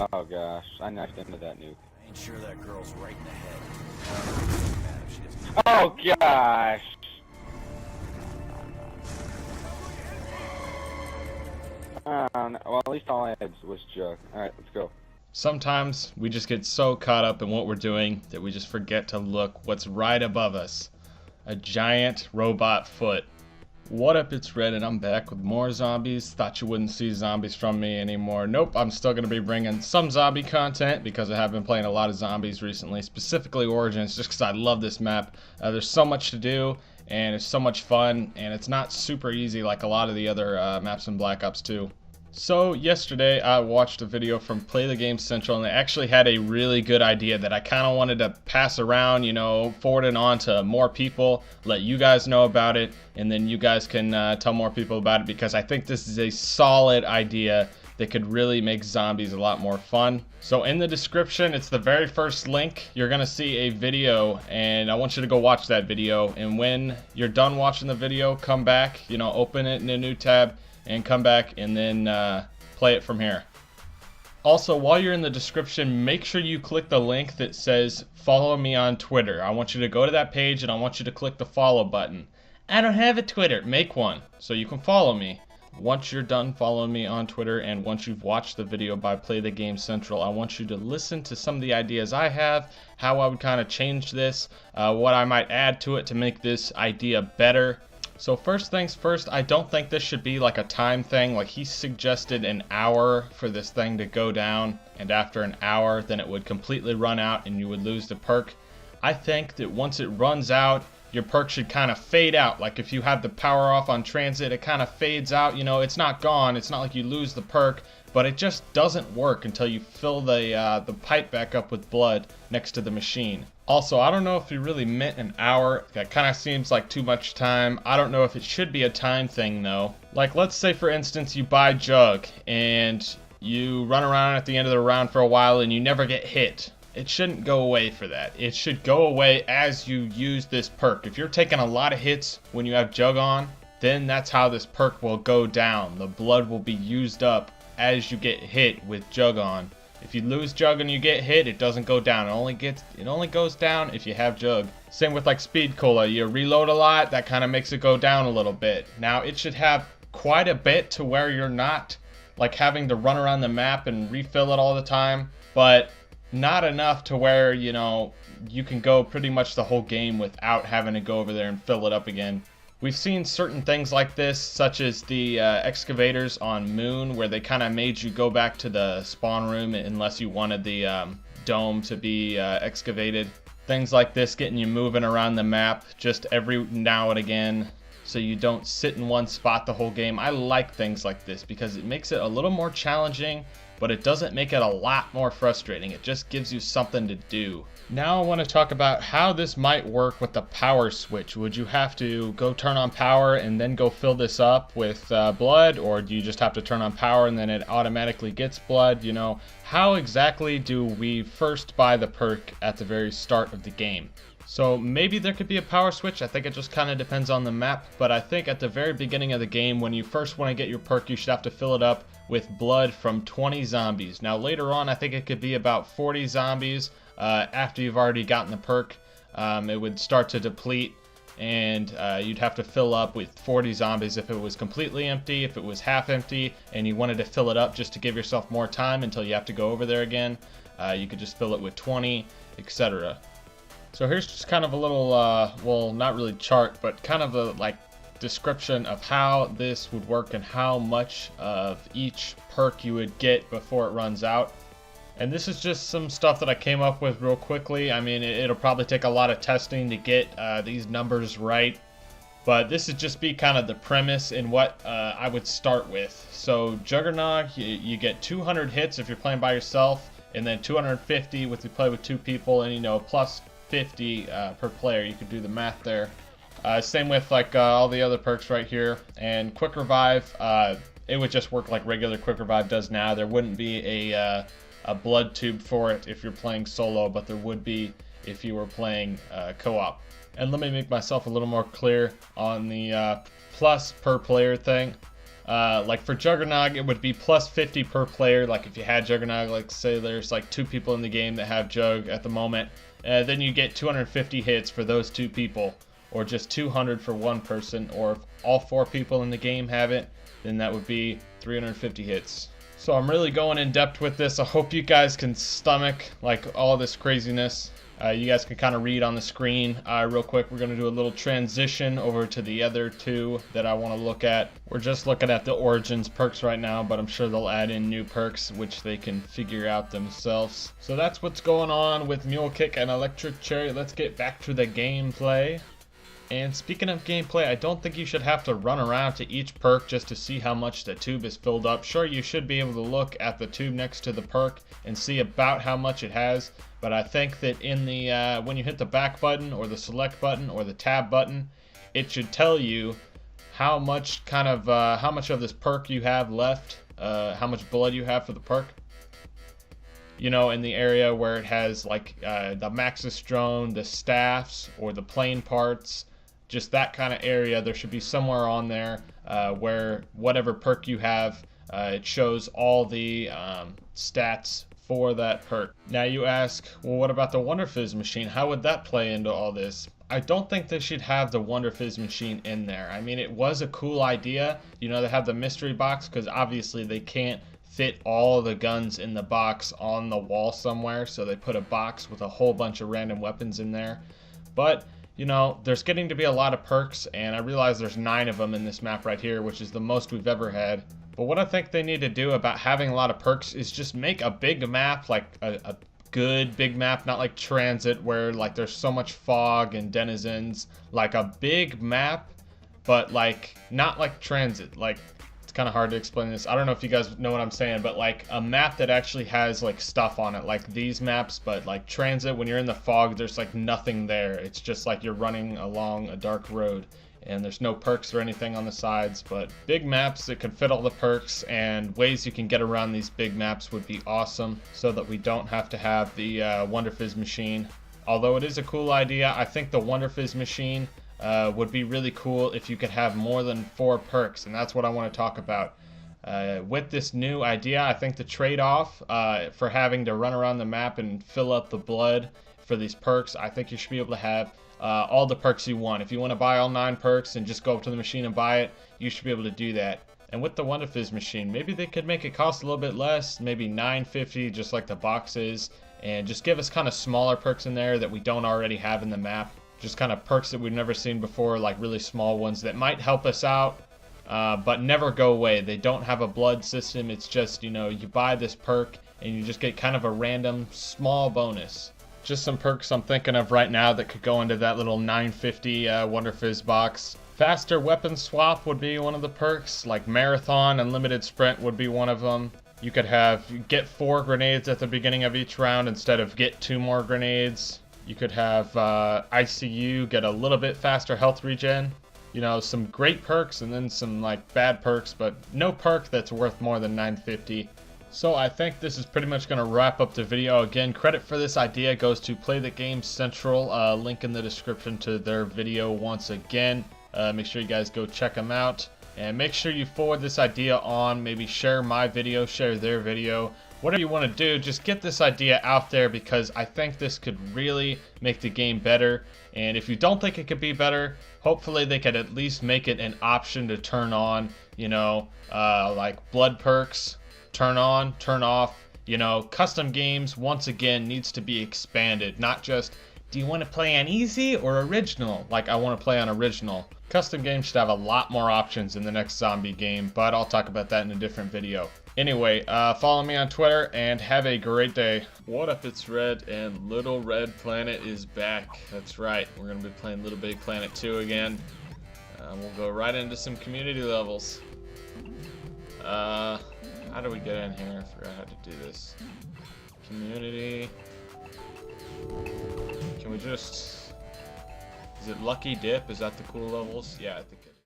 Oh gosh, I knifed into that nuke. I ain't sure that girl's right in the head. Doesn't matter if she doesn't. Oh gosh! Well, at least all I had was Jug. Alright, let's go. Sometimes we just get so caught up in what we're doing that we just forget to look what's right above us. A giant robot foot. What up, it's Red, and I'm back with more zombies. Thought you wouldn't see zombies from me anymore. Nope, I'm still going to be bringing some zombie content because I have been playing a lot of zombies recently, specifically Origins, just because I love this map. There's so much to do, and it's so much fun, and it's not super easy like a lot of the other maps in Black Ops 2. So yesterday I watched a video from Play the Game Central, and they actually had a really good idea that I kind of wanted to pass around, forward it on to more people, let you guys know about it, and then you guys can tell more people about it, because I think this is a solid idea that could really make zombies a lot more fun. So in the description, it's the very first link. You're gonna see a video, and I want you to go watch that video, and when you're done watching the video, come back, open it in a new tab, and come back and then play it from here. Also, while you're in the description, make sure you click the link that says follow me on Twitter. I want you to go to that page and I want you to click the follow button. I don't have a Twitter. Make one so you can follow me. Once you're done following me on Twitter, and once you've watched the video by Play the Game Central, I want you to listen to some of the ideas I have, how I would kind of change this, what I might add to it to make this idea better. So first things first, I don't think this should be like a time thing. Like, he suggested an hour for this thing to go down, and after an hour then it would completely run out and you would lose the perk. I think that once it runs out, your perk should kind of fade out. Like if you have the power off on transit, it kind of fades out. It's not gone, it's not like you lose the perk, but it just doesn't work until you fill the pipe back up with blood next to the machine. Also, I don't know if he really meant an hour. That kind of seems like too much time. I don't know if it should be a time thing though. Like, let's say for instance you buy Jug and you run around at the end of the round for a while and you never get hit. It shouldn't go away for that. It should go away as you use this perk. If you're taking a lot of hits when you have Jug on, then that's how this perk will go down. The blood will be used up as you get hit with Jug on. If you lose Jug and you get hit, it doesn't go down. It only goes down if you have Jug. Same with like Speed Cola. You reload a lot, that kind of makes it go down a little bit. Now it should have quite a bit to where you're not like having to run around the map and refill it all the time, but not enough to where you can go pretty much the whole game without having to go over there and fill it up again. We've seen certain things like this, such as the excavators on Moon, where they kind of made you go back to the spawn room unless you wanted the dome to be excavated. Things like this getting you moving around the map just every now and again so you don't sit in one spot the whole game. I like things like this because it makes it a little more challenging, but it doesn't make it a lot more frustrating. It just gives you something to do. Now I want to talk about how this might work with the power switch. Would you have to go turn on power and then go fill this up with blood, or do you just have to turn on power and then it automatically gets blood? How exactly do we first buy the perk at the very start of the game? So maybe there could be a power switch. I think it just kind of depends on the map, but I think at the very beginning of the game, when you first want to get your perk, you should have to fill it up with blood from 20 zombies. Now later on, I think it could be about 40 zombies. After you've already gotten the perk, it would start to deplete, and you'd have to fill up with 40 zombies if it was completely empty. If it was half empty and you wanted to fill it up just to give yourself more time until you have to go over there again, you could just fill it with 20, etc. So here's just kind of a little, well, not really chart, but kind of a description of how this would work and how much of each perk you would get before it runs out. And this is just some stuff that I came up with real quickly. I mean, it'll probably take a lot of testing to get these numbers right, but this would just be kind of the premise and what I would start with. So Juggernog, you get 200 hits if you're playing by yourself, and then 250 if you play with two people, and plus 50 per player. You could do the math there. Same with all the other perks right here. And Quick Revive, it would just work like regular Quick Revive does now. There wouldn't be a blood tube for it if you're playing solo, but there would be if you were playing co-op. And let me make myself a little more clear on the plus per player thing. Like for Juggernog, it would be plus 50 per player. Like if you had Juggernog, like say there's like 2 people in the game that have Jug at the moment, then you get 250 hits for those 2 people, or just 200 for 1 person, or if all 4 people in the game have it, then that would be 350 hits. So I'm really going in depth with this. I hope you guys can stomach like all this craziness. You guys can kind of read on the screen. Real quick, we're going to do a little transition over to the other 2 that I want to look at. We're just looking at the Origins perks right now, but I'm sure they'll add in new perks, which they can figure out themselves. So that's what's going on with Mule Kick and Electric Cherry. Let's get back to the gameplay. And speaking of gameplay, I don't think you should have to run around to each perk just to see how much the tube is filled up. Sure, you should be able to look at the tube next to the perk and see about how much it has, but I think that in the when you hit the back button or the select button or the tab button, it should tell you how much how much of this perk you have left, how much blood you have for the perk. You know, in the area where it has like the Maxis drone, the staffs, or the plane parts, just that kind of area, there should be somewhere on there where whatever perk you have, it shows all the stats for that perk. Now you ask, well, what about the Wonder Fizz machine? How would that play into all this? I don't think they should have the Wonder Fizz machine in there. I mean, it was a cool idea, you know, to have the mystery box, because obviously they can't fit all the guns in the box on the wall somewhere, so they put a box with a whole bunch of random weapons in there. But you know, there's getting to be a lot of perks, and I realize there's 9 of them in this map right here, which is the most we've ever had. But what I think they need to do about having a lot of perks is just make a big map, like a good big map, not like Transit where like there's so much fog and denizens. Like a big map, but like not like Transit. Like, kind of hard to explain this. I don't know if you guys know what I'm saying, but like a map that actually has like stuff on it, like these maps. But like Transit, when you're in the fog, there's like nothing there. It's just like you're running along a dark road and there's no perks or anything on the sides. But big maps that could fit all the perks and ways you can get around these big maps would be awesome, so that we don't have to have the Wonder Fizz machine. Although it is a cool idea, I think the Wonder Fizz machine would be really cool if you could have more than 4 perks, and that's what I want to talk about. With this new idea, I think the trade-off for having to run around the map and fill up the blood for these perks, I think you should be able to have all the perks you want. If you want to buy all 9 perks and just go up to the machine and buy it, you should be able to do that. And with the Wonder Fizz machine, maybe they could make it cost a little bit less, maybe $9.50, just like the box is, and just give us kind of smaller perks in there that we don't already have in the map. Just kind of perks that we've never seen before, like really small ones that might help us out, but never go away. They don't have a blood system. It's just, you know, you buy this perk and you just get kind of a random small bonus. Just some perks I'm thinking of right now that could go into that little $9.50 Wonder Fizz box. Faster weapon swap would be one of the perks, like Marathon and Limited Sprint would be one of them. You could get 4 grenades at the beginning of each round instead of get 2 more grenades. You could have ICU get a little bit faster health regen. You know, some great perks and then some like bad perks, but no perk that's worth more than $9.50. So I think this is pretty much going to wrap up the video. Again, credit for this idea goes to Play the Game Central. Link in the description to their video once again. Make sure you guys go check them out. And make sure you forward this idea on. Maybe share my video, share their video. Whatever you want to do, just get this idea out there, because I think this could really make the game better. And if you don't think it could be better, hopefully they could at least make it an option to turn on, you know, like blood perks, turn on, turn off. You know, custom games, once again, needs to be expanded. Not just, do you want to play on easy or original? Like, I want to play on original. Custom games should have a lot more options in the next zombie game, but I'll talk about that in a different video. Anyway, follow me on Twitter and have a great day. What up, it's Red, and Little Red Planet is back. That's right, we're going to be playing Little Big Planet 2 again. We'll go right into some community levels. How do we get in here? I forgot how to do this. Community. Can we just... Is it Lucky Dip? Is that the cool levels? Yeah, I think it